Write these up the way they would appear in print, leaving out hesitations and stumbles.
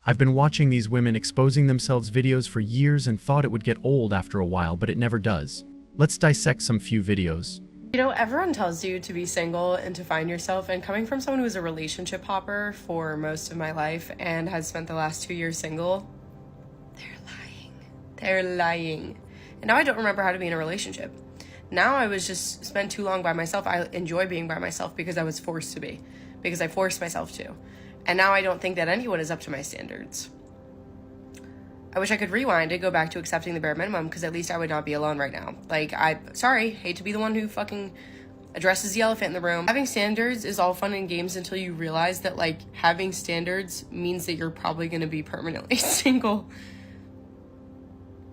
I've been watching these women exposing themselves videos for years and thought it would get old after a while, but it never does. Let's dissect some few videos. You know, everyone tells you to be single and to find yourself, and coming from someone who was a relationship hopper for most of my life and has spent the last 2 years single, they're lying. And now I don't remember how to be in a relationship. Now I was just spent too long by myself. I enjoy being by myself because I was forced to be, because I forced myself to. And now I don't think that anyone is up to my standards. I wish I could rewind and go back to accepting the bare minimum, because at least I would not be alone right now. Like, hate to be the one who fucking addresses the elephant in the room. Having standards is all fun and games until you realize that, like, having standards means that you're probably going to be permanently single.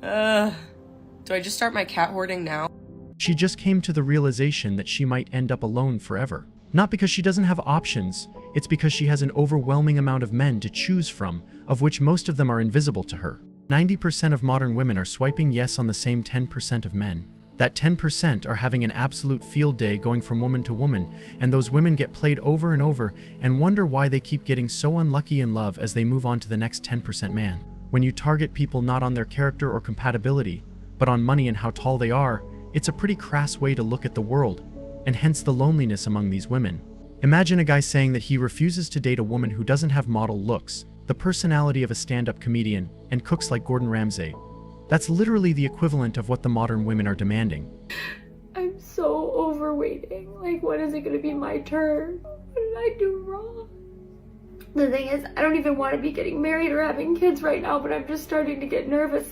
Do I just start my cat hoarding now? She just came to the realization that she might end up alone forever. Not because she doesn't have options, it's because she has an overwhelming amount of men to choose from, of which most of them are invisible to her. 90% of modern women are swiping yes on the same 10% of men. That 10% are having an absolute field day going from woman to woman, and those women get played over and over and wonder why they keep getting so unlucky in love as they move on to the next 10% man. When you target people not on their character or compatibility, but on money and how tall they are, it's a pretty crass way to look at the world, and hence the loneliness among these women. Imagine a guy saying that he refuses to date a woman who doesn't have model looks, the personality of a stand-up comedian, and cooks like Gordon Ramsay. That's literally the equivalent of what the modern women are demanding. I'm so over waiting. Like, when is it gonna be my turn? What did I do wrong? The thing is, I don't even want to be getting married or having kids right now, but I'm just starting to get nervous.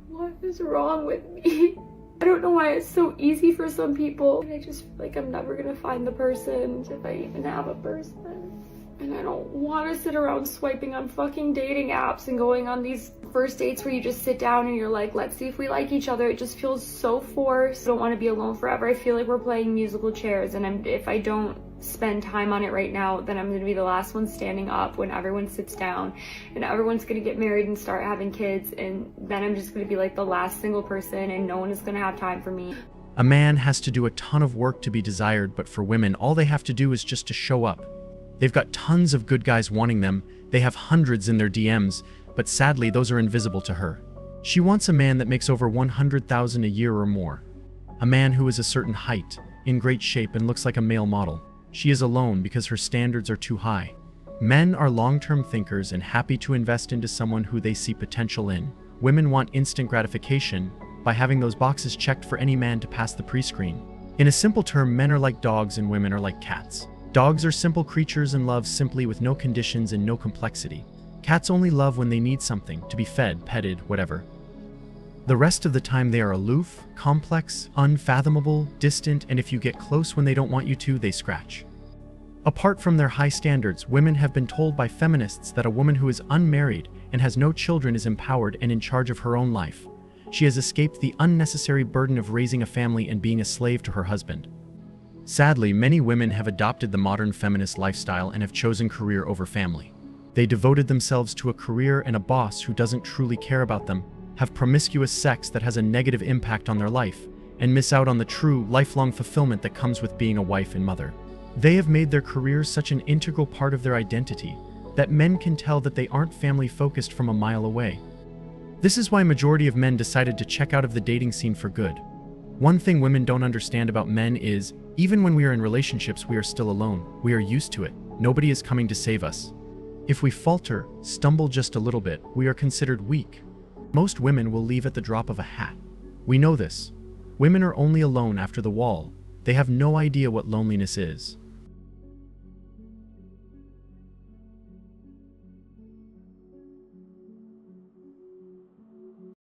What is wrong with me? I don't know why it's so easy for some people. I just feel like I'm never gonna find the person, if I even have a person. And I don't want to sit around swiping on fucking dating apps and going on these first dates where you just sit down and you're like, let's see if we like each other. It just feels so forced. I don't want to be alone forever. I feel like we're playing musical chairs, and if I don't spend time on it right now, then I'm going to be the last one standing up when everyone sits down and everyone's going to get married and start having kids, and then I'm just going to be like the last single person and no one is going to have time for me. A man has to do a ton of work to be desired, but for women, all they have to do is just to show up. They've got tons of good guys wanting them, they have hundreds in their DMs, but sadly those are invisible to her. She wants a man that makes over $100,000 a year or more. A man who is a certain height, in great shape, and looks like a male model. She is alone because her standards are too high. Men are long-term thinkers and happy to invest into someone who they see potential in. Women want instant gratification by having those boxes checked for any man to pass the pre-screen. In a simple term, men are like dogs and women are like cats. Dogs are simple creatures and love simply with no conditions and no complexity. Cats only love when they need something, to be fed, petted, whatever. The rest of the time they are aloof, complex, unfathomable, distant, and if you get close when they don't want you to, they scratch. Apart from their high standards, women have been told by feminists that a woman who is unmarried and has no children is empowered and in charge of her own life. She has escaped the unnecessary burden of raising a family and being a slave to her husband. Sadly, many women have adopted the modern feminist lifestyle and have chosen career over family. They devoted themselves to a career and a boss who doesn't truly care about them, have promiscuous sex that has a negative impact on their life, and miss out on the true, lifelong fulfillment that comes with being a wife and mother. They have made their careers such an integral part of their identity that men can tell that they aren't family-focused from a mile away. This is why majority of men decided to check out of the dating scene for good. One thing women don't understand about men is, even when we are in relationships, we are still alone. We are used to it. Nobody is coming to save us. If we falter, stumble just a little bit, we are considered weak. Most women will leave at the drop of a hat. We know this. Women are only alone after the wall. They have no idea what loneliness is.